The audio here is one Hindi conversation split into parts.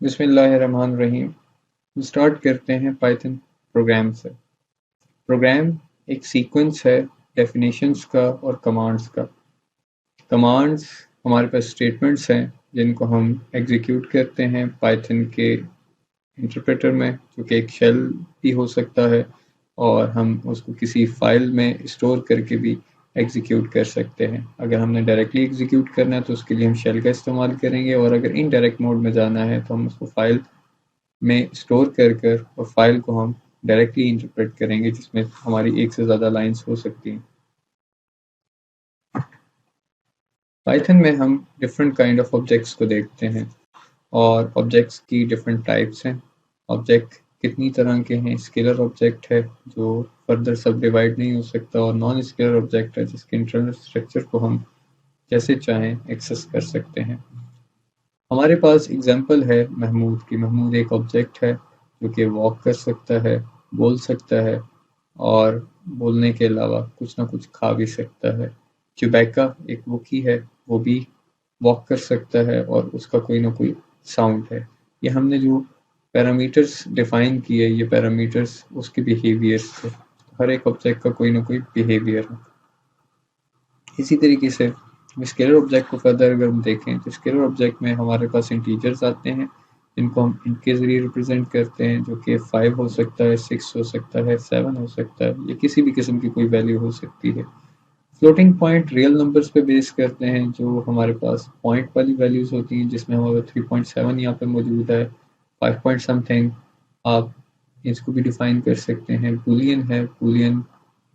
बिस्मिल्लाहिर्रहमानिर्रहीम। स्टार्ट करते हैं पाइथन प्रोग्राम से। प्रोग्राम एक सीक्वेंस है डेफिनेशंस का और कमांड्स का। कमांड्स हमारे पास स्टेटमेंट्स हैं जिनको हम एग्जीक्यूट करते हैं पाइथन के इंटरप्रेटर में, जो कि एक शेल भी हो सकता है, और हम उसको किसी फाइल में स्टोर करके भी एग्जीक्यूट कर सकते हैं। अगर हमने डायरेक्टली एग्जीक्यूट करना है तो उसके लिए हम शेल का इस्तेमाल करेंगे, और अगर इनडायरेक्ट मोड में जाना है तो हम उसको फाइल में स्टोर कर और फाइल को हम डायरेक्टली इंटरप्रेट करेंगे, जिसमें हमारी एक से ज़्यादा लाइंस हो सकती हैं। पाइथन में हम डिफरेंट काइंड ऑफ ऑब्जेक्ट्स को देखते हैं, और ऑब्जेक्ट्स की डिफरेंट टाइप्स हैं। ऑब्जेक्ट कितनी तरह के हैं? स्केलर ऑब्जेक्ट है जो फर्दर सब डिवाइड नहीं हो सकता, और नॉन स्केलर ऑब्जेक्ट है जिसके इंटरनल स्ट्रक्चर को हम जैसे चाहें एक्सेस कर सकते हैं। हमारे पास एग्जांपल है महमूद की। महमूद एक ऑब्जेक्ट है जो कि वॉक कर सकता है, बोल सकता है, और बोलने के अलावा कुछ ना कुछ खा भी सकता है। चुबैका एक वुकी है, वो भी वॉक कर सकता है और उसका कोई ना कोई साउंड है। ये हमने जो पैरामीटर्स डिफाइन किए, ये पैरामीटर्स उसके बिहेवियर्स थे। हर एक ऑब्जेक्ट का कोई ना कोई बिहेवियर है। इसी तरीके से स्केलर ऑब्जेक्ट को फर्दर अगर हम देखें तो स्केलर ऑब्जेक्ट में हमारे पास इंटीजर्स आते हैं जिनको हम इनके ज़रिए रिप्रेजेंट करते हैं, जो कि 5 हो सकता है, 6 हो सकता है, 7 हो सकता है, या किसी भी किस्म की कोई वैल्यू हो सकती है। फ्लोटिंग पॉइंट रियल नंबर्स पे बेस करते हैं, जो हमारे पास पॉइंट वाली वैल्यूज़ होती हैं, जिसमें हमारा 3.7 यहाँ पे मौजूद है, 5 पॉइंट समथिंग। आप इसको भी डिफाइन कर सकते हैं। बूलियन है, बूलियन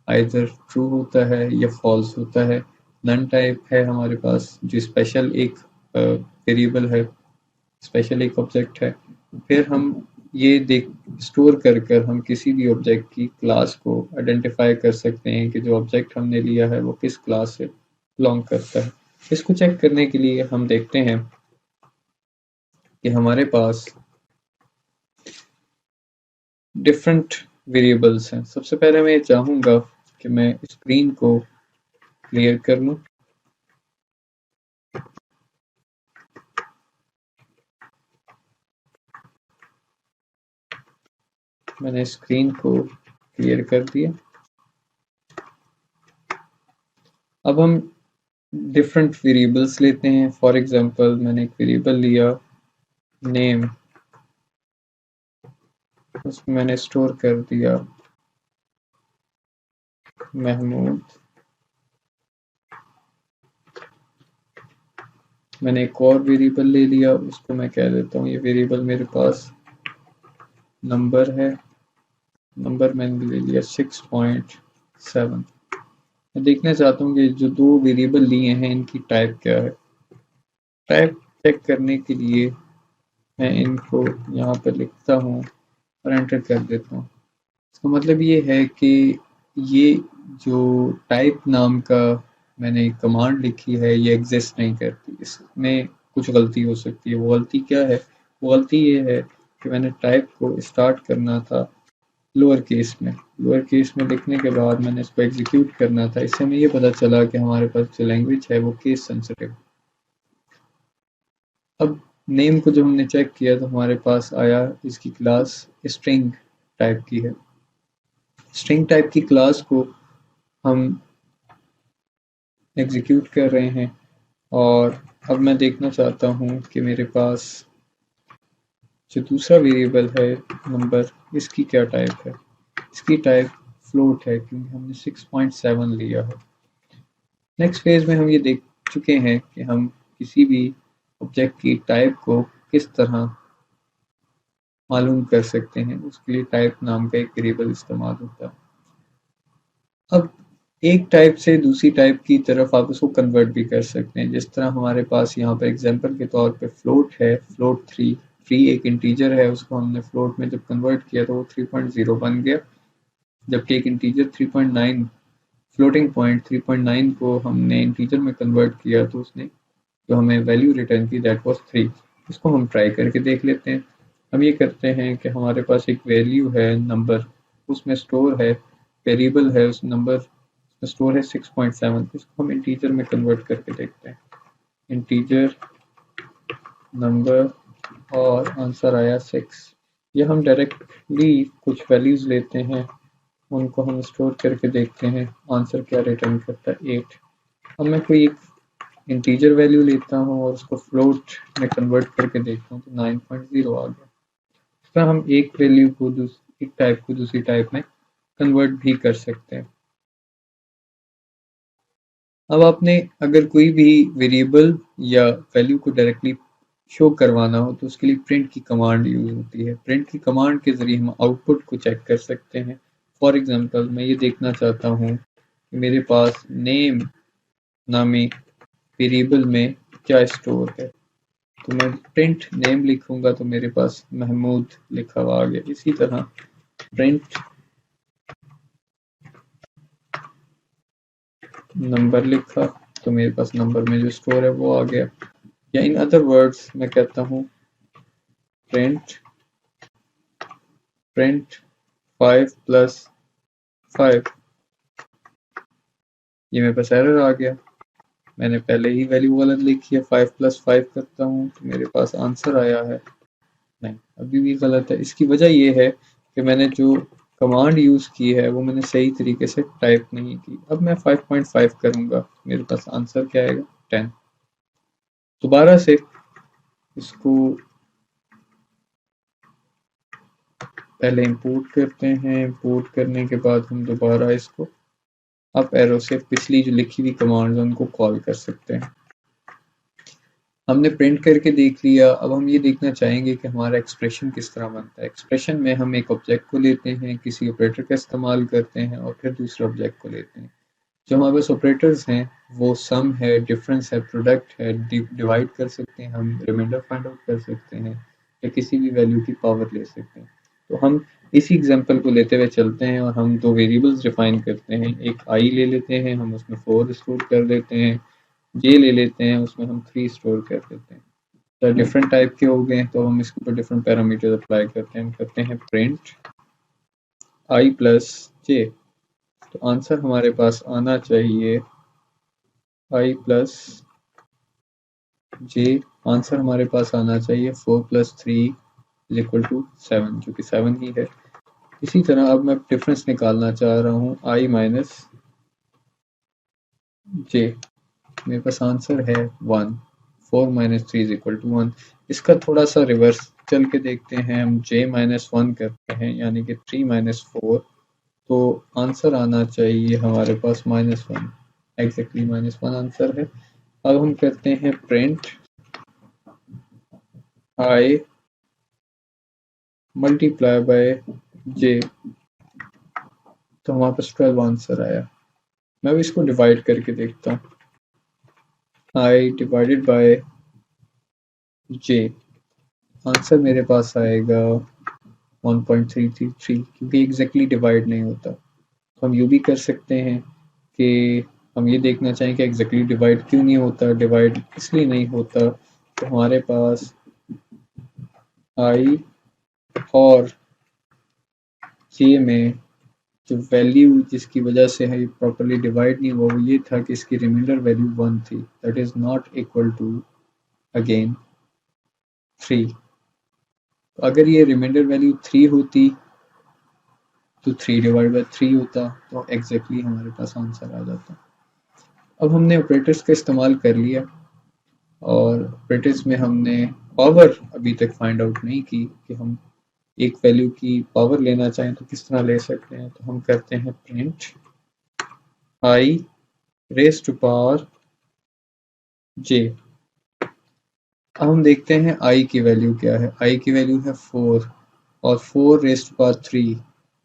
आइदर ट्रू होता है या फॉल्स होता है। नन टाइप है हमारे पास, जो स्पेशल एक वेरिएबल है, स्पेशल एक ऑब्जेक्ट है। फिर हम ये देख स्टोर कर हम किसी भी ऑब्जेक्ट की क्लास को आइडेंटिफाई कर सकते हैं कि जो ऑब्जेक्ट हमने लिया है वो किस क्लास से बिलोंग करता है। इसको चेक करने के लिए हम देखते हैं कि हमारे पास डिफरेंट वेरिएबल्स हैं। सबसे पहले मैं चाहूँगा कि मैं स्क्रीन को क्लियर कर लूँ। मैंने स्क्रीन को क्लियर कर दिया। अब हम डिफरेंट वेरिएबल्स लेते हैं। फॉर एग्जांपल मैंने एक वेरिएबल लिया नेम, उसमें मैंने स्टोर कर दिया महमूद। मैंने एक और वेरिएबल ले लिया, उसको मैं कह देता हूँ ये वेरिएबल मेरे पास नंबर है। नंबर मैंने ले लिया 6.7। मैं देखना चाहता हूँ कि जो दो वेरिएबल लिए हैं इनकी टाइप क्या है। टाइप चेक करने के लिए मैं इनको यहाँ पर लिखता हूँ और एंटर कर देता हूँ। इसका मतलब ये है कि ये जो टाइप नाम का मैंने एक कमांड लिखी है ये एग्जिस्ट नहीं करती, इसमें कुछ गलती हो सकती है। वो गलती क्या है? वो गलती ये है कि मैंने टाइप को स्टार्ट करना था लोअर केस में। लोअर केस में लिखने के बाद मैंने इसको एग्जीक्यूट करना था। इससे हमें ये पता चला कि हमारे पास जो लैंग्वेज है वो केस सेंसिटिव। अब नेम को जब हमने चेक किया तो हमारे पास आया इसकी क्लास स्ट्रिंग टाइप की है। स्ट्रिंग टाइप की क्लास को हम एग्जीक्यूट कर रहे हैं, और अब मैं देखना चाहता हूँ कि मेरे पास जो दूसरा वेरिएबल है नंबर, इसकी क्या टाइप है। इसकी टाइप फ्लोट है क्योंकि हमने 6.7 लिया है। नेक्स्ट फेज में हम ये देख चुके हैं कि हम किसी भी ऑब्जेक्ट की टाइप को किस तरह मालूम कर सकते हैं। उसके लिए टाइप नाम का एक वेरिएबल इस्तेमाल होता है। अब एक टाइप से दूसरी टाइप की तरफ आप उसको कन्वर्ट भी कर सकते हैं। जिस तरह हमारे पास यहाँ पर एग्जांपल के तौर पे फ्लोट है, फ्लोट 3। 3 एक इंटीजर है, उसको हमने फ्लोट में जब कन्वर्ट किया तो वो 3.0 बन गया। जबकि एक इंटीजर 3.9, फ्लोटिंग पॉइंट 3.9 को हमने इंटीजर में कन्वर्ट किया तो उसने जो हमें वैल्यू रिटर्न की दैट वाज 3। इसको हम ट्राई करके देख लेते हैं। हम ये करते हैं कि हमारे पास एक वैल्यू है नंबर, उसमें स्टोर है वेरिएबल है, उस नंबर स्टोर है 6.7। इसको हम इंटीजर में कन्वर्ट करके देखते हैं। इंटीजर नंबर और आंसर आया 6। ये हम डायरेक्टली कुछ वैल्यूज़ लेते हैं, उनको हम स्टोर करके देखते हैं आंसर क्या रिटर्न करता है 8। अब मैं कोई एक इंटीजर वैल्यू लेता हूँ और उसको फ्लोट में कन्वर्ट करके देखता हूँ तो 9.0 आ गया। इस तरह हम एक वैल्यू को एक टाइप को दूसरी टाइप में कन्वर्ट भी कर सकते हैं। अब आपने अगर कोई भी वेरिएबल या वैल्यू को डायरेक्टली शो करवाना हो तो उसके लिए प्रिंट की कमांड यूज होती है। प्रिंट की कमांड के जरिए हम आउटपुट को चेक कर सकते हैं। फॉर एग्जांपल मैं ये देखना चाहता हूँ कि मेरे पास नेम नामी वेरिएबल में क्या स्टोर है, तो मैं प्रिंट नेम लिखूंगा तो मेरे पास महमूद लिखा हुआ आ गया। इसी तरह प्रिंट नंबर लिखा तो मेरे पास नंबर में जो स्टोर है वो आ गया। या इन अदर वर्ड्स मैं कहता हूँ प्रिंट 5 + 5, ये मेरे पास एरर आ गया। मैंने पहले ही वैल्यू गलत लिखी है, 5 + 5 करता हूँ तो मेरे पास आंसर आया है नहीं, अभी भी गलत है। इसकी वजह ये है कि मैंने जो कमांड यूज की है वो मैंने सही तरीके से टाइप नहीं की। अब मैं 5.5 करूंगा, मेरे पास आंसर क्या आएगा 10। दोबारा से इसको पहले इंपोर्ट करते हैं, इंपोर्ट करने के बाद हम दोबारा इसको अप एरो से पिछली जो लिखी हुई कमांड है उनको कॉल कर सकते हैं। हमने प्रिंट करके देख लिया। अब हम ये देखना चाहेंगे कि हमारा एक्सप्रेशन किस तरह बनता है। एक्सप्रेशन में हम एक ऑब्जेक्ट को लेते हैं, किसी ऑपरेटर का इस्तेमाल करते हैं और फिर दूसरे ऑब्जेक्ट को लेते हैं। जो हमारे पास ऑपरेटर्स हैं वो सम है, डिफरेंस है, प्रोडक्ट है, डिवाइड कर सकते हैं, हम रिमाइंडर फाइंड आउट कर सकते हैं या किसी भी वैल्यू की पावर ले सकते हैं। तो हम इसी एग्जांपल को लेते हुए चलते हैं और हम दो वेरिएबल्स डिफाइन करते हैं। एक आई ले लेते हैं, हम उसमें 4 स्टोर कर देते हैं। जे ले लेते हैं, उसमें हम 3 स्टोर कर देते हैं। तो डिफरेंट टाइप के हो गए तो हम इसके ऊपर डिफरेंट पैरामीटर्स अप्लाई करते हैं। हम करते हैं प्रिंट आई प्लस जे, तो आंसर हमारे पास आना चाहिए आई प्लस जे। आंसर हमारे पास आना चाहिए 4 + 3 = 7, जो कि 7 ही है। इसी तरह अब मैं डिफरेंस निकालना चाह रहा हूँ आई माइनस जे, मेरे पास आंसर है 1। 4 - 3 = 1। इसका थोड़ा सा रिवर्स चल के देखते हैं, हम j - 1 करते हैं यानी कि 3 - 4, तो आंसर आना चाहिए हमारे पास -1। एग्जैक्टली -1 आंसर है। अब हम करते हैं print I multiply by J, तो हमारे पास 12 आंसर आया। मैं भी इसको डिवाइड करके देखता हूँ, I divided by J, answer मेरे पास आएगा 1.333, क्योंकि एग्जैक्टली डिवाइड नहीं होता। तो हम यूँ भी कर सकते हैं कि हम ये देखना चाहें कि एग्जैक्टली डिवाइड क्यों नहीं होता। डिवाइड इसलिए नहीं होता तो हमारे पास आई और जे में जो वैल्यू जिसकी वजह से है प्रॉपरली डिवाइड नहीं हुआ वो ये था कि इसकी रिमाइंडर वैल्यू 1 थी, that is not equal to again 3। तो अगर ये रिमाइंडर वैल्यू 3 होती तो 3/3 होता, तो एग्जैक्टली हमारे पास आंसर आ जाता। अब हमने ऑपरेटर्स का इस्तेमाल कर लिया और ऑपरेटर्स में हमने पावर अभी तक फाइंड आउट नहीं की कि हम एक वैल्यू की पावर लेना चाहें तो किस तरह ले सकते हैं। तो हम करते हैं print I raise to power J. अब हम देखते हैं आई की वैल्यू क्या है। आई की वैल्यू है 4 और 4 रेज टू पावर 3।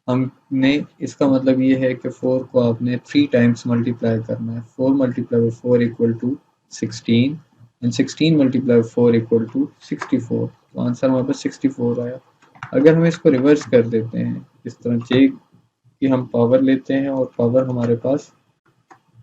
हमने इसका मतलब ये है कि 4 को आपने 3 टाइम्स मल्टीप्लाई करना है। 4 × 4 = 16 एंड 16 × 4 = 64। तो आंसर हमारे पास 64 आया। अगर हम इसको रिवर्स कर देते हैं, इस तरह जे की हम पावर लेते हैं और पावर हमारे पास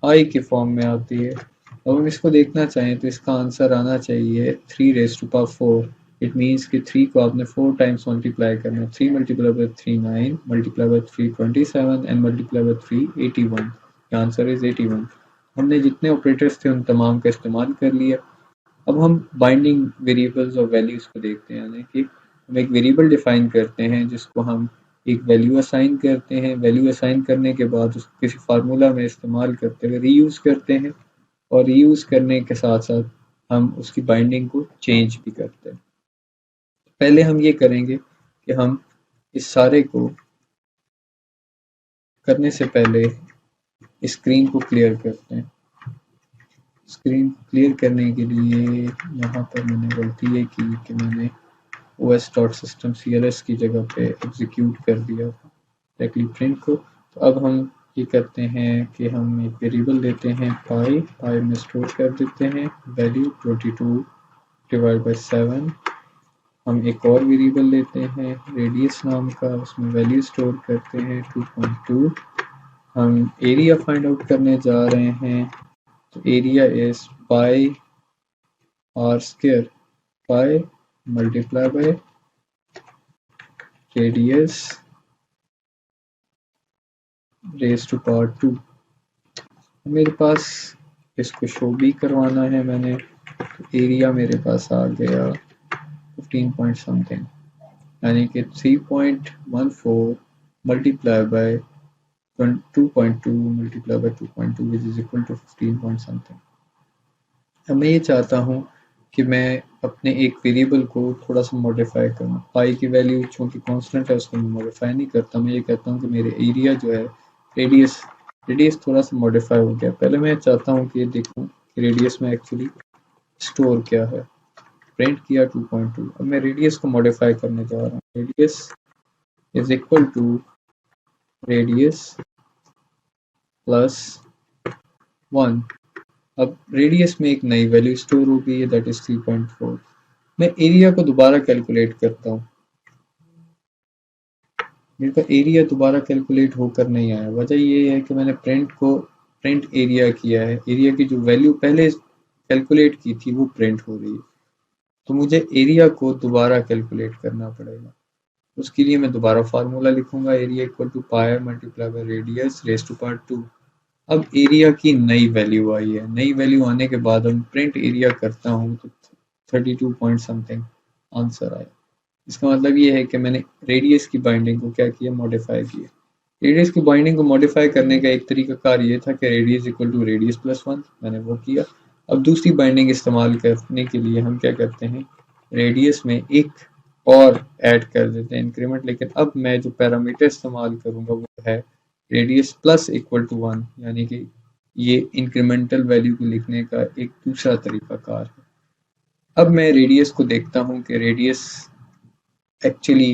आई के फॉर्म में आती है। अब हम इसको देखना चाहें तो इसका आंसर आना चाहिए 3 raise to power 4। It means कि 3 को आपने 4 टाइम्स मल्टीप्लाई करना है। 3 × 3 9, multiply 3 27 and multiply 3 81। Answer is 81। हमने जितने ऑपरेटर्स थे उन तमाम का इस्तेमाल कर लिया अब हम बाइंडिंग वेरिएबल्स और वैल्यूज़ को देखते हैं, यानी कि हम एक वेरिएबल डिफाइन करते हैं जिसको हम एक वैल्यू असाइन करते हैं। वैल्यू असाइन करने के बाद उसको किसी फार्मूला में इस्तेमाल करते हुए रीयूज़ करते हैं, और रीयूज़ करने के साथ साथ हम उसकी बाइंडिंग को चेंज भी करते हैं। पहले हम ये करेंगे कि हम इस सारे को करने से पहले स्क्रीन को क्लियर करते हैं। स्क्रीन क्लियर करने के लिए यहाँ पर मैंने गलती ये की कि मैंने os.system.cls की जगह पे एग्जीक्यूट कर दिया था डायरेक्टली प्रिंट को। तो अब हम ये करते हैं कि हम एक वेरिएबल लेते हैं पाई में स्टोर कर देते हैं वैल्यू 22 डिवाइड बाई 7। हम एक और वेरिएबल लेते हैं रेडियस नाम का, उसमें वैल्यू स्टोर करते हैं 2.2। हम एरिया फाइंड आउट करने जा रहे हैं, तो area is pi r square, pi multiply by radius raise to power 2। मेरे पास इसको शो भी करवाना है मैंने, तो एरिया मेरे पास आ गया 15 पॉइंट समथिंग, यानी कि 3.14 multiply by 2.2 multiply by 2.2 which is equal to 15 point something. अब मैं ये चाहता हूँ कि मैं अपने एक वेरिएबल को थोड़ा सा मॉडिफाई करूँ। पाई की वैल्यू चूँकि कांस्टेंट है उसको मैं मॉडिफाई नहीं करता, मैं ये कहता हूँ कि मेरे एरिया जो है रेडियस थोड़ा सा मॉडिफाई हो गया। पहले मैं चाहता हूँ कि देखूँ कि रेडियस में एक्चुअली स्टोर क्या है। प्रिंट किया 2.2। अब मैं रेडियस को मॉडिफाई करने जा रहा हूँ। Radius is equal to radius plus 1। अब रेडियस में एक नई वैल्यू स्टोर हो गई है, दैट इज 3.4। मैं एरिया को दोबारा कैलकुलेट करता हूँ। मेरे का एरिया दोबारा कैलकुलेट होकर नहीं आया। वजह ये है कि मैंने प्रिंट एरिया किया है। एरिया की जो वैल्यू पहले कैलकुलेट की थी वो प्रिंट हो रही है, तो मुझे एरिया को दोबारा कैलकुलेट करना पड़ेगा। उसके लिए मैं दोबारा फार्मूला लिखूंगा, area equal to pi multiply by radius raise to power 2। अब एरिया की नई वैल्यू आई है। नई वैल्यू आने के बाद हम प्रिंट एरिया करता हूँ तो 32 पॉइंट समथिंग आंसर आया। इसका मतलब ये है कि मैंने रेडियस की बाइंडिंग को क्या किया, मॉडिफाई किया। रेडियस की बाइंडिंग को मॉडिफाई करने का एक तरीका कार ये था कि radius equal to radius plus 1, मैंने वो किया। अब दूसरी बाइंडिंग इस्तेमाल करने के लिए हम क्या करते हैं, रेडियस में एक और ऐड कर देते हैं इंक्रीमेंट। लेकिन अब मैं जो पैरामीटर इस्तेमाल करूंगा वो है रेडियस प्लस इक्वल टू 1, यानी कि ये इंक्रीमेंटल वैल्यू को लिखने का एक दूसरा तरीका कार है। अब मैं रेडियस को देखता हूँ कि रेडियस एक्चुअली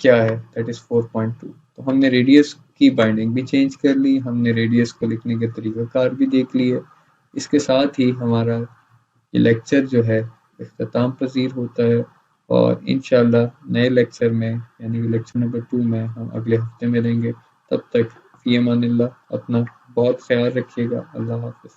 क्या है, दैट इज 4.2। तो हमने रेडियस की बाइंडिंग भी चेंज कर ली, हमने रेडियस को लिखने के तरीका कार भी देख लिए। इसके साथ ही हमारा ये लेक्चर जो है इख्तिताम पजीर होता है, और इंशाल्लाह नए लेक्चर में यानी कि लेक्चर नंबर 2 में हम अगले हफ्ते मिलेंगे। तब तक फी अमानिल्लाह, अपना बहुत ख्याल रखिएगा। अल्लाह हाफिज़।